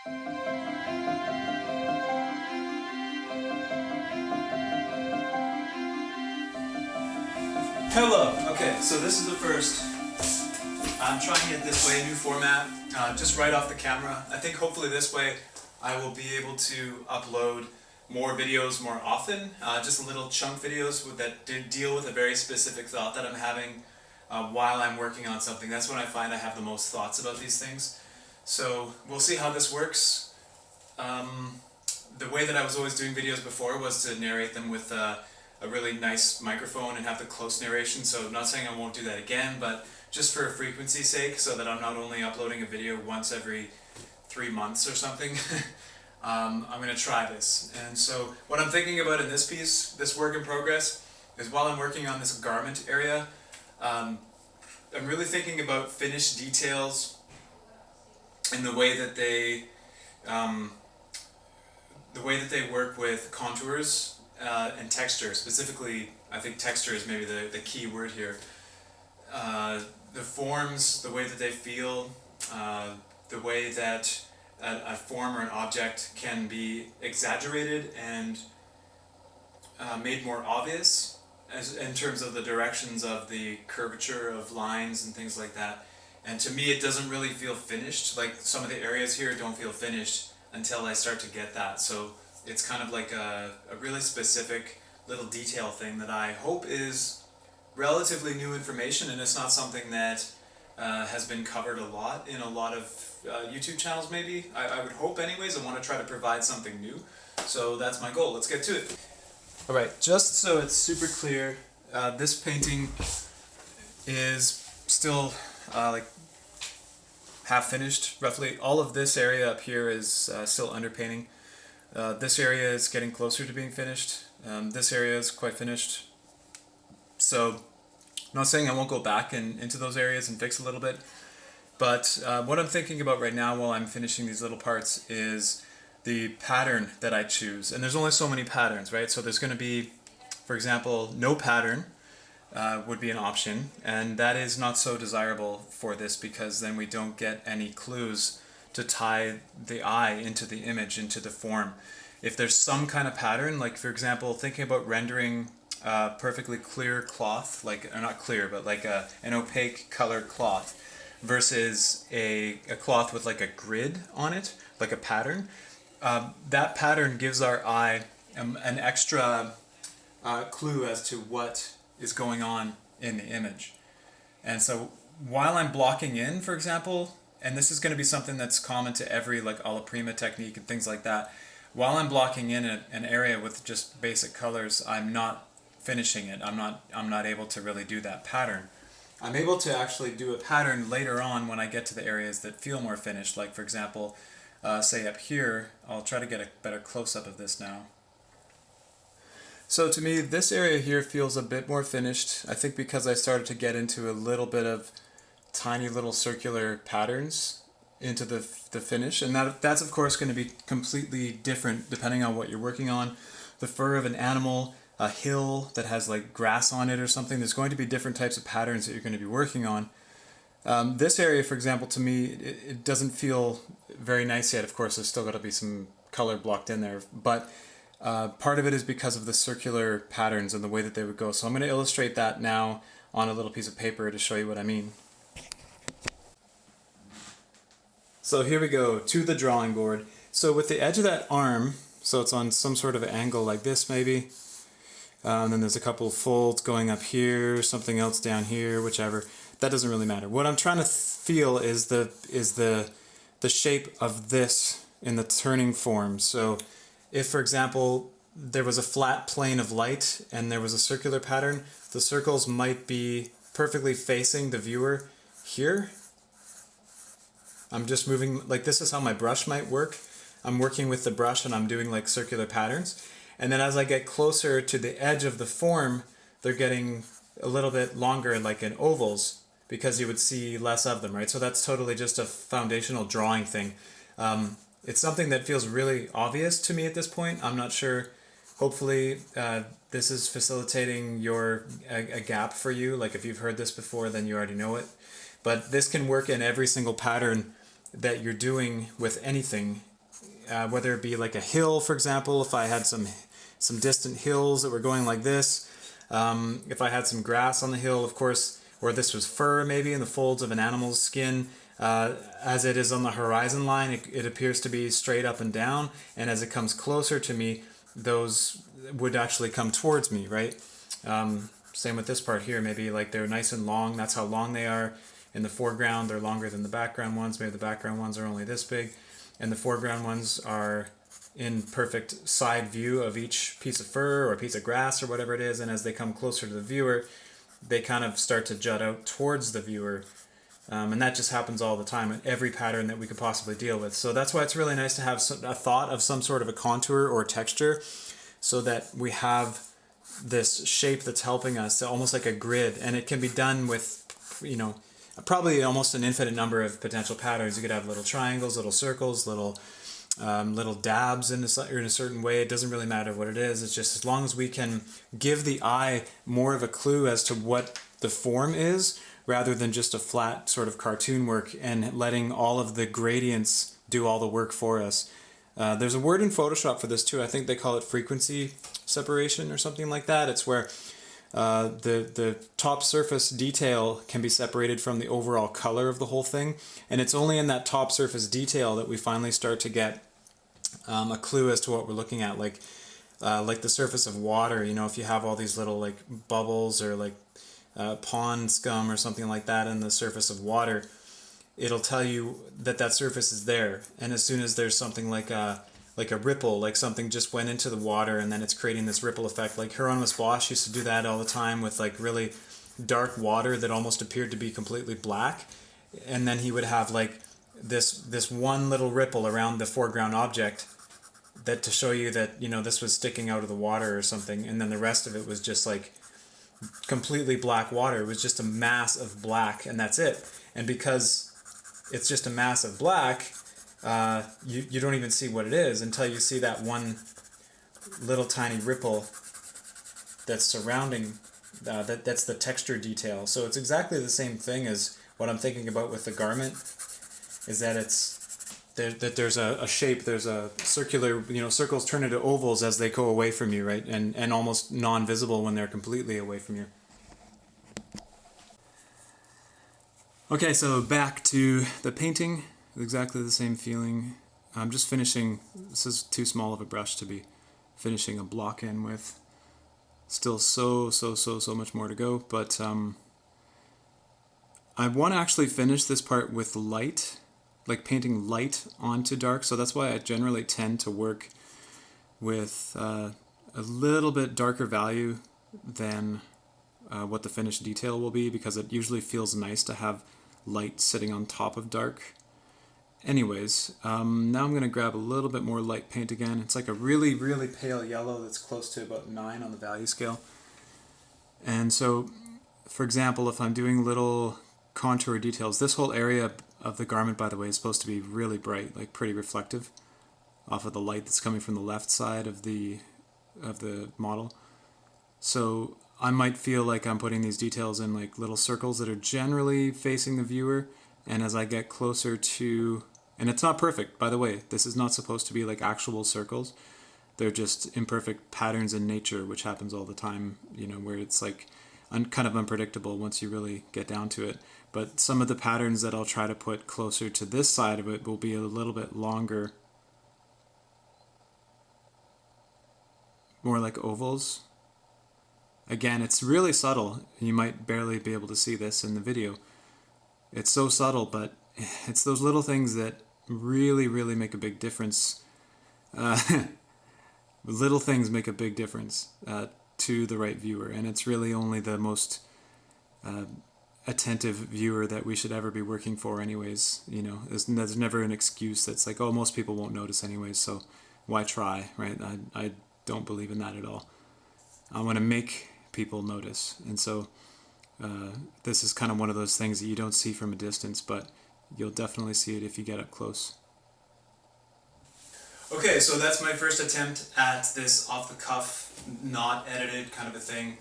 Hello! Okay, so this is the first. I'm trying it this way, new format, just right off the camera. I think hopefully this way I will be able to upload more videos more often, just little chunk videos that deal with a very specific thought that I'm having while I'm working on something. That's when I find I have the most thoughts about these things. So we'll see how this works. The way that I was always doing videos before was to narrate them with a really nice microphone and have the close narration, so I'm not saying I won't do that again, but just for frequency's sake, so that I'm not only uploading a video once every 3 months or something, I'm going to try this. And so what I'm thinking about in this piece, this work in progress, is while I'm working on this garment area, I'm really thinking about finished details in the way that they work with contours and texture. Specifically, I think texture is maybe the key word here. The forms, the way that they feel, the way that a form or an object can be exaggerated and made more obvious in terms of the directions of the curvature of lines and things like that. And to me, it doesn't really feel finished. Like some of the areas here don't feel finished until I start to get that. So it's kind of like a really specific little detail thing that I hope is relatively new information, and it's not something that has been covered a lot in a lot of YouTube channels maybe. I would hope anyways. I want to try to provide something new. So that's my goal. Let's get to it. Alright, just so it's super clear, this painting is still like half finished, roughly. All of this area up here is still underpainting. This area is getting closer to being finished. This area is quite finished. So I'm not saying I won't go back into those areas and fix a little bit, but what I'm thinking about right now while I'm finishing these little parts is the pattern that I choose. And there's only so many patterns, right? So there's going to be, for example, no pattern would be an option, and that is not so desirable for this because then we don't get any clues to tie the eye into the image, into the form. If there's some kind of pattern, like for example, thinking about rendering perfectly clear cloth, like, or not clear, but like an opaque colored cloth versus a cloth with like a grid on it, like a pattern, that pattern gives our eye an extra clue as to what is going on in the image. And so while I'm blocking in, for example, and this is going to be something that's common to every like alla prima technique and things like that, while I'm blocking in an area with just basic colors, I'm not finishing it. I'm not able to really do that pattern. I'm able to actually do a pattern later on when I get to the areas that feel more finished, like for example, say up here. I'll try to get a better close-up of this now. So to me, this area here feels a bit more finished. I think because I started to get into a little bit of tiny little circular patterns into the finish, and that's of course going to be completely different depending on what you're working on. The fur of an animal, a hill that has like grass on it or something, there's going to be different types of patterns that you're going to be working on. This area, for example, to me, it doesn't feel very nice yet. Of course, there's still got to be some color blocked in there, but part of it is because of the circular patterns and the way that they would go. So I'm going to illustrate that now on a little piece of paper to show you what I mean. So here we go, to the drawing board. So with the edge of that arm, so it's on some sort of angle like this maybe, then there's a couple of folds going up here, something else down here, whichever. That doesn't really matter. What I'm trying to feel is the shape of this in the turning form. So if, for example, there was a flat plane of light and there was a circular pattern, the circles might be perfectly facing the viewer here. I'm just moving, like this is how my brush might work. I'm working with the brush and I'm doing like circular patterns. And then as I get closer to the edge of the form, they're getting a little bit longer, like in ovals, because you would see less of them, right? So that's totally just a foundational drawing thing. It's something that feels really obvious to me at this point. I'm not sure. Hopefully this is facilitating a gap for you. Like if you've heard this before, then you already know it. But this can work in every single pattern that you're doing with anything. whether it be like a hill, for example, if I had some distant hills that were going like this, if I had some grass on the hill, of course, or this was fur maybe in the folds of an animal's skin, as it is on the horizon line, it appears to be straight up and down, and as it comes closer to me, those would actually come towards me, right? Same with this part here, maybe like they're nice and long, that's how long they are. In the foreground, they're longer than the background ones, maybe the background ones are only this big, and the foreground ones are in perfect side view of each piece of fur or piece of grass or whatever it is, and as they come closer to the viewer, they kind of start to jut out towards the viewer. And that just happens all the time in every pattern that we could possibly deal with. So that's why it's really nice to have a thought of some sort of a contour or texture, so that we have this shape that's helping us, almost like a grid, and it can be done with, you know, probably almost an infinite number of potential patterns. You could have little triangles, little circles, little dabs in a certain way. It doesn't really matter what it is. It's just as long as we can give the eye more of a clue as to what the form is, rather than just a flat sort of cartoon work and letting all of the gradients do all the work for us. There's a word in Photoshop for this too. I think they call it frequency separation or something like that. It's where the top surface detail can be separated from the overall color of the whole thing, and it's only in that top surface detail that we finally start to get a clue as to what we're looking at. Like the surface of water, you know, if you have all these little like bubbles or like pond scum or something like that in the surface of water, it'll tell you that that surface is there, and as soon as there's something like a ripple, like something just went into the water and then it's creating this ripple effect. Like Hieronymus Bosch used to do that all the time with like really dark water that almost appeared to be completely black, and then he would have like this one little ripple around the foreground object that to show you that, you know, this was sticking out of the water or something, and then the rest of it was just like completely black water. It was just a mass of black, and that's it. And because it's just a mass of black, you don't even see what it is until you see that one little tiny ripple that's surrounding, that's the texture detail. So it's exactly the same thing as what I'm thinking about with the garment, is that there's a shape, there's a circular, you know, circles turn into ovals as they go away from you, right? And almost non-visible when they're completely away from you. Okay, so back to the painting. Exactly the same feeling. I'm just finishing, this is too small of a brush to be finishing a block in with. Still so much more to go, but I want to actually finish this part with light, like painting light onto dark, so that's why I generally tend to work with a little bit darker value than what the finished detail will be, because it usually feels nice to have light sitting on top of dark. Anyways, now I'm going to grab a little bit more light paint again. It's like a really pale yellow that's close to about 9 on the value scale. And so, for example, if I'm doing little contour details, this whole area of the garment, by the way, is supposed to be really bright, like pretty reflective off of the light that's coming from the left side of the model. So I might feel like I'm putting these details in like little circles that are generally facing the viewer, and as I get closer to, and it's not perfect, by the way, this is not supposed to be like actual circles, they're just imperfect patterns in nature, which happens all the time, you know, where it's like kind of unpredictable once you really get down to it. But some of the patterns that I'll try to put closer to this side of it will be a little bit longer, more like ovals. Again, it's really subtle. You might barely be able to see this in the video. It's so subtle, but it's those little things that really make a big difference. Little things make a big difference to the right viewer, and it's really only the most attentive viewer that we should ever be working for anyways. You know, there's never an excuse that's like, oh, most people won't notice anyways, so why try, right? I don't believe in that at all. I want to make people notice, and so this is kind of one of those things that you don't see from a distance, but you'll definitely see it if you get up close. Okay, so that's my first attempt at this off-the-cuff, not edited kind of a thing.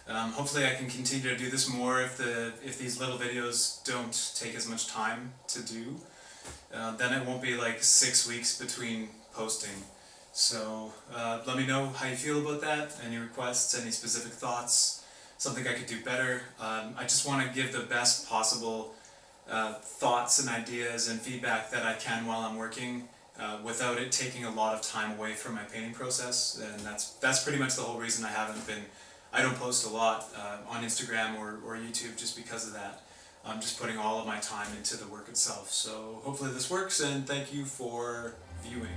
Hopefully I can continue to do this more if these little videos don't take as much time to do. Then it won't be like 6 weeks between posting. So let me know how you feel about that, any requests, any specific thoughts, something I could do better. I just want to give the best possible thoughts and ideas and feedback that I can while I'm working, without it taking a lot of time away from my painting process. And that's pretty much the whole reason I don't post a lot on Instagram or YouTube, just because of that. I'm just putting all of my time into the work itself. So hopefully this works, and thank you for viewing.